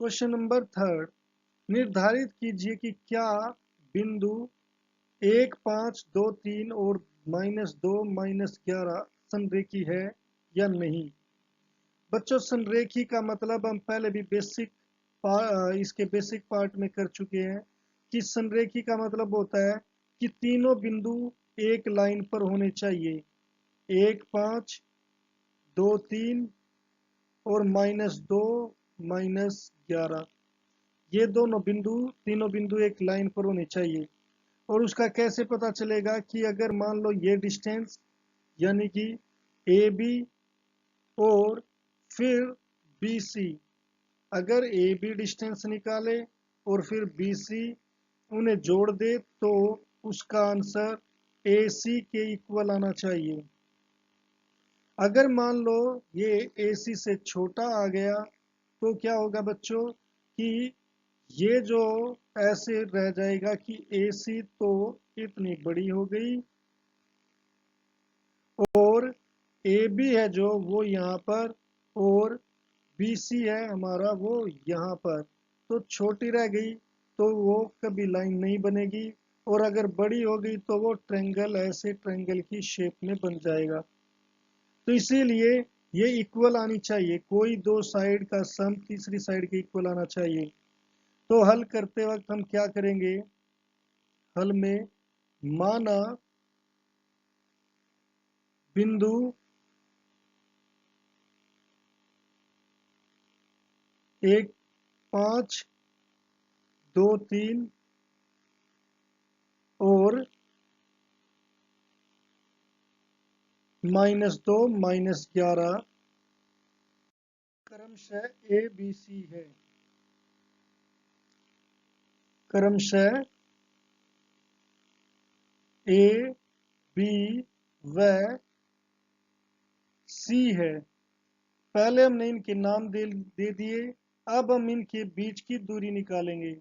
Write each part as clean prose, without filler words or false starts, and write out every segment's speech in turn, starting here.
Question number 3 निर्धारित कीजिए कि क्या बिंदु 1, 5, 2, 3 और -2, -11 संरेखी है या नहीं। बच्चों, संरेखी का मतलब हम पहले भी इसके बेसिक पार्ट में कर चुके हैं कि संरेखी का मतलब होता है कि तीनों बिंदु एक लाइन पर होने चाहिए। 1, 5, 2, 3 और -2, -11, ये तीनों बिंदु एक लाइन पर होने चाहिए। और उसका कैसे पता चलेगा कि अगर मान लो ये डिस्टेंस यानी कि ए बी और फिर बी सी, अगर ए बी डिस्टेंस निकाले और फिर बी सी उन्हें जोड़ दे तो उसका आंसर ए सी के इक्वल आना चाहिए। अगर मान लो ये ए सी से छोटा आ गया तो क्या होगा बच्चों कि ये जो ऐसे रह जाएगा कि ए सी तो इतनी बड़ी हो गई और ए बी है जो वो यहाँ पर और बी सी है हमारा वो यहाँ पर, तो छोटी रह गई तो वो कभी लाइन नहीं बनेगी। और अगर बड़ी हो गई तो वो ट्रायंगल ऐसे ट्रायंगल की शेप में बन जाएगा। तो इसीलिए ये इक्वल आनी चाहिए, कोई दो साइड का सम तीसरी साइड के इक्वल आना चाहिए। तो हल करते वक्त हम क्या करेंगे, हल में माना बिंदु 1, 5, 2, 3 और -2, -11 क्रमशः ए बी सी है। क्रमशः ए बी व सी है। पहले हमने इनके नाम दे दिए, अब हम इनके बीच की दूरी निकालेंगे।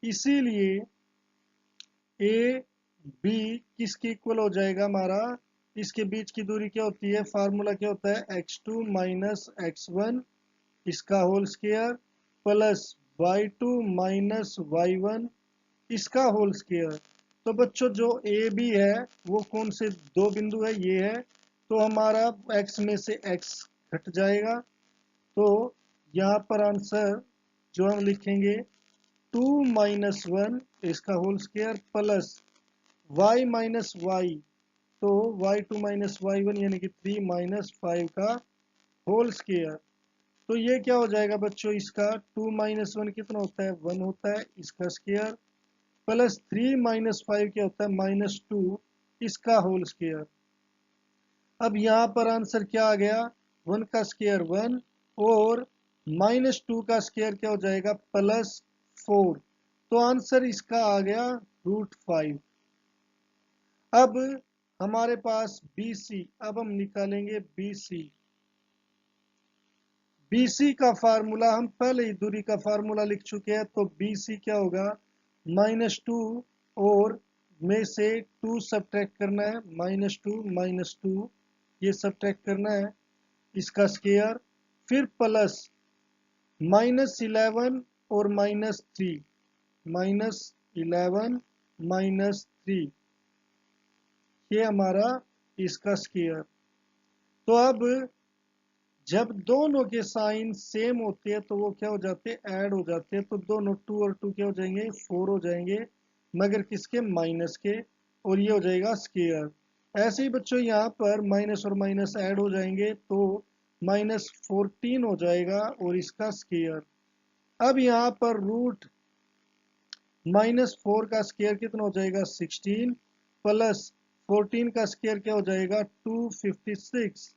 इसीलिए ए बी किसके इक्वल हो जाएगा हमारा, इसके बीच की दूरी क्या होती है, फार्मूला क्या होता है, x2 माइनस x1 इसका whole square plus y2 minus y1 इसका होल स्क्वायर। तो बच्चों जो ए बी है वो कौन से दो बिंदु है, ये है, तो हमारा x में से x घट जाएगा। तो यहाँ पर आंसर जो हम लिखेंगे 2 माइनस 1 इसका whole square plus y minus y, तो y2 माइनस y1 यानी कि 3 माइनस 5 का होल स्क्वायर। तो ये क्या हो जाएगा बच्चों, इसका 2 माइनस 1 कितना होता है, 1 होता है, इसका स्क्वायर प्लस 3 माइनस 5 क्या होता है, -2 इसका होल स्क्वायर। अब यहाँ पर आंसर क्या आ गया, 1 का स्क्वायर 1 और -2 का स्क्वायर क्या हो जाएगा, +4। तो आंसर इसका आ गया √5। अब हमारे पास BC, अब हम निकालेंगे BC। BC का फार्मूला हम पहले ही दूरी का फार्मूला लिख चुके हैं, तो BC क्या होगा, -2 और में से 2 सब्ट्रैक्ट करना है, -2 ये सब्ट्रैक्ट करना है, इसका स्क्वायर फिर प्लस -11 और -3, -11 -3 ये हमारा इसका स्क्वायर। तो अब जब दोनों के साइन सेम होते हैं तो वो क्या हो जाते हैं, ऐड हो जाते हैं, तो दोनों 2 और 2 क्या हो जाएंगे, 4 हो जाएंगे, मगर किसके, माइनस के, और ये हो जाएगा स्क्वायर। ऐसे ही बच्चों यहाँ पर माइनस और माइनस ऐड हो जाएंगे तो -14 हो जाएगा और इसका स्क्वायर। अब यहाँ पर -4 का स्क्वायर कितना हो जाएगा, 16 प्लस 14 का स्क्वायर क्या हो जाएगा, 256।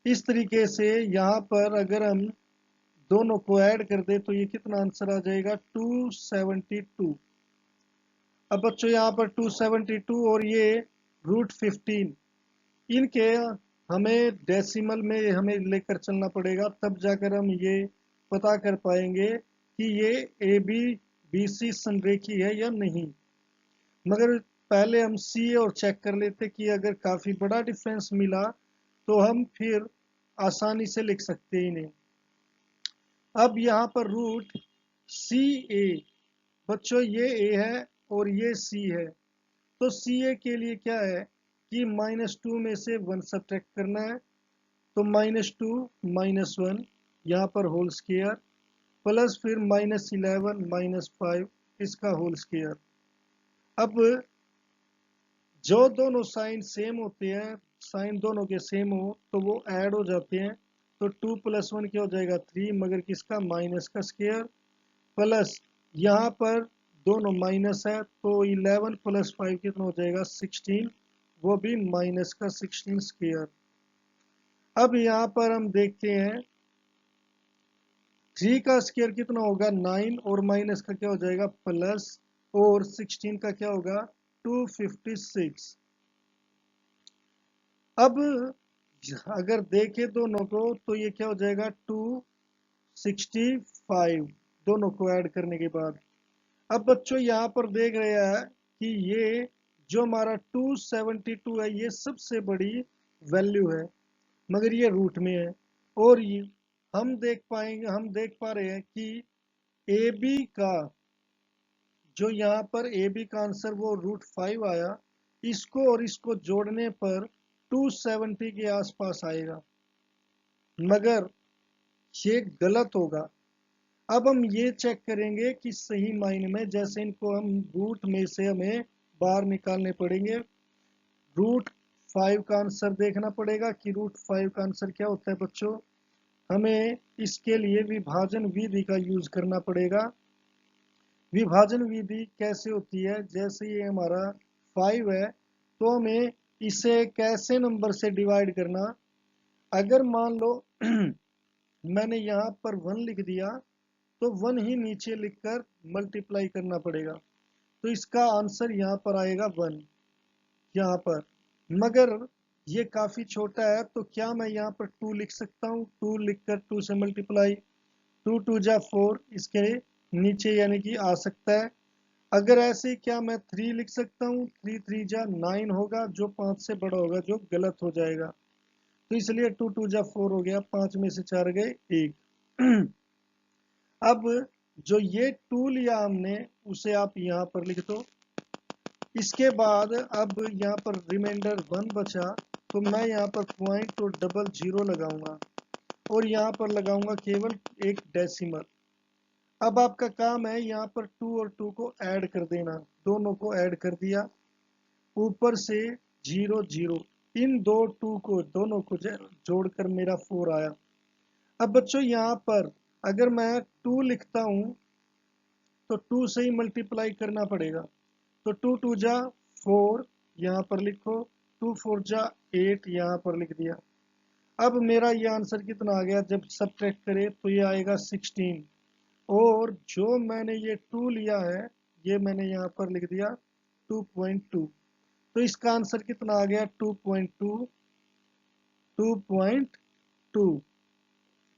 इस तरीके से यहाँ पर अगर हम दोनों को ऐड कर दे तो ये कितना आंसर आ जाएगा, 272। अब बच्चों यहाँ पर 272 और ये √15, इनके हमें डेसिमल में हमें लेकर चलना पड़ेगा, तब जाकर हम ये पता कर पाएंगे कि ये ए बी बी सी संरेखी है या नहीं। मगर पहले हम सी और चेक कर लेते कि अगर काफी बड़ा डिफरेंस मिला तो हम फिर आसानी से लिख सकते हैं इन्हें। अब यहाँ पर रूट सी ए, बच्चों ये ए है और ये सी है, तो सी ए के लिए क्या है कि -2 में से 1 सब्ट्रैक्ट करना है, तो -2 -1 यहाँ पर होल स्क्वायर प्लस फिर -11 -5 इसका होल स्क्वायर। अब जो दोनों साइन सेम होते हैं, साइन दोनों के सेम हो तो वो ऐड हो जाते हैं, तो 2 + 1 क्या हो जाएगा 3, मगर किसका माइनस का स्क्वायर, प्लस यहाँ पर दोनों माइनस है तो 11 + 5 कितना हो जाएगा 16, वो भी माइनस का 16 स्क्वायर। अब यहाँ पर हम देखते हैं 3 का स्क्वायर कितना होगा 9, और माइनस का क्या हो जाएगा प्लस, और 16 का क्या होगा 256। अब अगर देखें दोनों को तो ये क्या हो जाएगा 265, दोनों को ऐड करने के बाद। अब बच्चों यहाँ पर देख रहे हैं कि ये जो हमारा 272 है ये सबसे बड़ी वैल्यू है, मगर ये रूट में है, और ये हम देख पा रहे हैं कि ए बी का जो यहाँ पर ए बी का आंसर वो √5 आया, इसको और इसको जोड़ने पर 270 के आसपास आएगा, मगर ये गलत होगा। अब हम ये चेक करेंगे कि सही मायने में, जैसे इनको हम रूट में से हमें बाहर निकालने पड़ेंगे, √5 का आंसर देखना पड़ेगा कि √5 का आंसर क्या होता है बच्चों। हमें इसके लिए विभाजन विधि का यूज करना पड़ेगा। विभाजन विधि कैसे होती है, जैसे ये हमारा 5 है तो हमें इसे कैसे नंबर से डिवाइड करना। अगर मान लो मैंने यहाँ पर 1 लिख दिया तो 1 ही नीचे लिखकर मल्टीप्लाई करना पड़ेगा, तो इसका आंसर यहाँ पर आएगा 1 यहाँ पर। मगर ये काफी छोटा है तो क्या मैं यहाँ पर 2 लिख सकता हूँ, 2 लिखकर 2 से मल्टीप्लाई, 2 2 जा 4 इसके नीचे यानी कि आ सकता है। अगर ऐसे क्या मैं 3 लिख सकता हूँ, 3 3 जा 9 होगा जो 5 से बड़ा होगा, जो गलत हो जाएगा, तो इसलिए 2 2 जा 4 हो गया, 5 में से 4 गए 1। अब जो ये 2 लिया हमने उसे आप यहाँ पर लिख दो। इसके बाद अब यहाँ पर रिमाइंडर 1 बचा, तो मैं यहाँ पर पॉइंट और डबल जीरो लगाऊंगा, और यहाँ पर लगाऊंगा केवल एक डेसिमल। अब आपका काम है यहाँ पर 2 और 2 को ऐड कर देना, दोनों को ऐड कर दिया, ऊपर से 0 0, इन दो 2 को दोनों को जोड़कर मेरा 4 आया। अब बच्चों यहाँ पर अगर मैं 2 लिखता हूँ तो 2 से ही मल्टीप्लाई करना पड़ेगा, तो 2 2 जा 4 यहाँ पर लिखो, 2 4 जा 8 यहाँ पर लिख दिया। अब मेरा ये आंसर कितना आ गया, जब सब्ट्रैक्ट करे तो ये आएगा 16, और जो मैंने ये 2 लिया है ये मैंने यहाँ पर लिख दिया 2.2, तो इसका आंसर कितना आ गया 2.2, 2.2।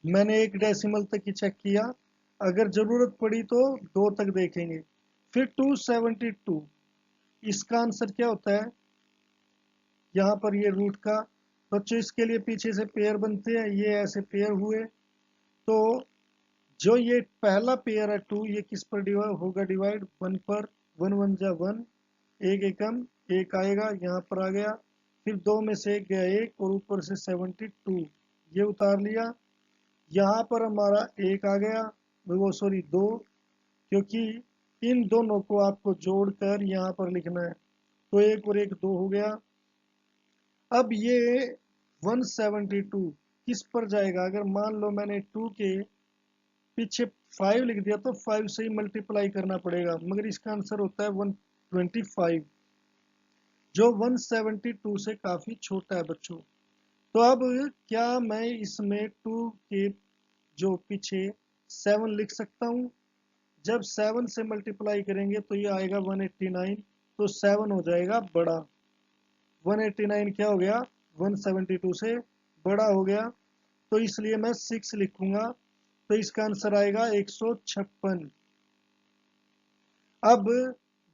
मैंने एक डेसिमल तक ही चेक किया, अगर जरूरत पड़ी तो 2 तक देखेंगे। फिर 272, इसका आंसर क्या होता है, यहाँ पर ये रूट का, बच्चों इसके लिए पीछे से पेयर बनते हैं, ये ऐसे पेयर हुए, तो जो ये पहला पेयर है 2, ये किस पर डिवाइड होगा, डिवाइड 1 पर, 1 1 जा 1, एक एकम एक आएगा यहाँ पर आ गया, फिर 2 में से एक गया 1, और ऊपर से 72 ये उतार लिया, यहाँ पर हमारा एक आ गया, वो सॉरी 2, क्योंकि इन दोनों को आपको जोड़कर यहाँ पर लिखना है, तो एक और एक 2 हो गया। अब ये 172 किस पर जाएगा, अगर मान लो मैंने 2 के पीछे 5 लिख दिया तो 5 से ही मल्टीप्लाई करना पड़ेगा, मगर इसका आंसर होता है 125, जो 172 से काफी छोटा है बच्चों। तो अब क्या मैं इसमें 2 के जो पीछे 7 लिख सकता हूँ, जब 7 से मल्टीप्लाई करेंगे तो ये आएगा 189, तो 7 हो जाएगा बड़ा, 189 क्या हो गया 172 से बड़ा हो गया, तो इसलिए मैं 6 लिखूंगा, तो इसका आंसर आएगा 156। अब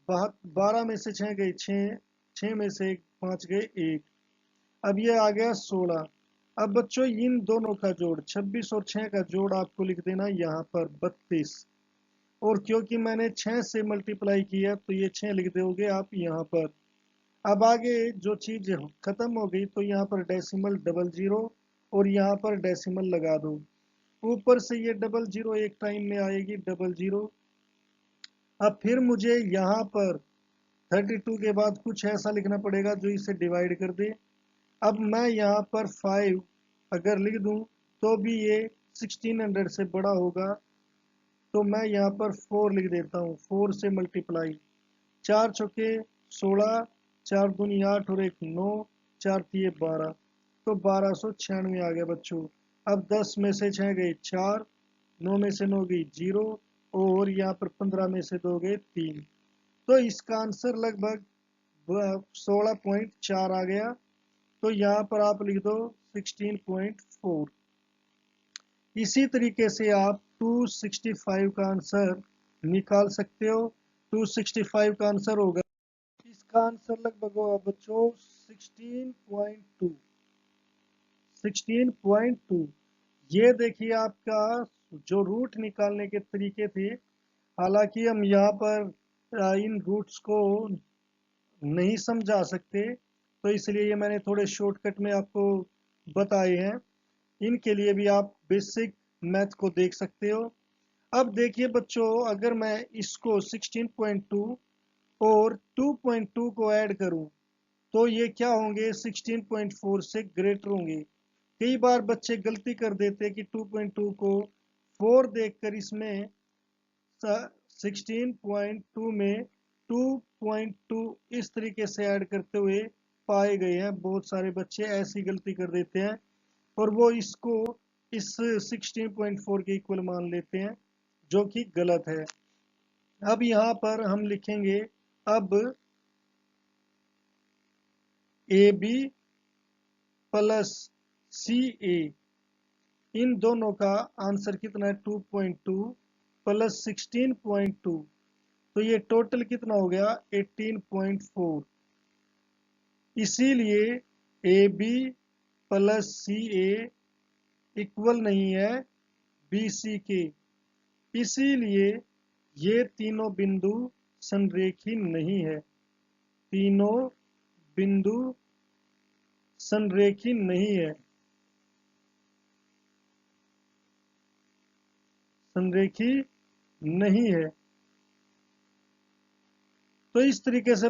12 में से 6 गई 6, 6 में से 5 गए 1, अब ये आ गया 16। अब बच्चों इन दोनों का जोड़ 26 और 6 का जोड़ आपको लिख देना यहाँ पर 32, और क्योंकि मैंने 6 से मल्टीप्लाई किया तो ये 6 लिख दोगे आप यहाँ पर। अब आगे जो चीज खत्म हो गई तो यहाँ पर डेसिमल डबल जीरो और यहाँ पर डेसिमल लगा दो। ऊपर से ये डबल जीरो एक टाइम में आएगी डबल जीरो। अब फिर मुझे यहाँ पर 32 के बाद कुछ ऐसा लिखना पड़ेगा जो इसे डिवाइड कर दे। अब मैं यहाँ पर 5 अगर लिख दूं तो भी ये 1600 से बड़ा होगा, तो मैं यहाँ पर 4 लिख देता हूँ। 4 से मल्टीप्लाई, 4 चौके 16, 4 दूनी 8 और 1 9, 4 तिये 12, तो 1296 आ गया बच्चों। अब 10 में से 6 गए 4, 9 में से 9 गई 0, और यहाँ पर 15 में से 2 गए 3, तो इसका आंसर लगभग 16.4 आ गया। तो यहाँ पर आप लिख दो 16.4। इसी तरीके से आप 265 का आंसर निकाल सकते हो। 265 का आंसर होगा, इसका आंसर लगभग होगा बच्चों 16.2। 16.2। ये देखिए आपका जो रूट निकालने के तरीके थे। हालांकि हम यहाँ पर इन रूट्स को नहीं समझा सकते, तो इसलिए ये मैंने थोड़े शॉर्टकट में आपको बताए हैं। इनके लिए भी आप बेसिक मैथ को देख सकते हो। अब देखिए बच्चों, अगर मैं इसको 16.2 और 2.2 को ऐड करूं तो ये क्या होंगे, 16.4 से ग्रेटर होंगे। कई बार बच्चे गलती कर देते कि 2.2 को 4 देखकर इसमें 16.2 में 2.2 इस तरीके से ऐड करते हुए पाए गए हैं। बहुत सारे बच्चे ऐसी गलती कर देते हैं और वो इसको इस 16.4 के इक्वल मान लेते हैं, जो कि गलत है। अब यहाँ पर हम लिखेंगे, अब ए बी प्लस सी ए, इन दोनों का आंसर कितना है 2.2 प्लस 16.2, तो ये टोटल कितना हो गया 18.4। इसीलिए A B plus C A equal नहीं है बी सी के, इसीलिए ये तीनों बिंदु संरेखी नहीं है। तीनों बिंदु संरेखी नहीं है, संरेखी नहीं है। तो इस तरीके से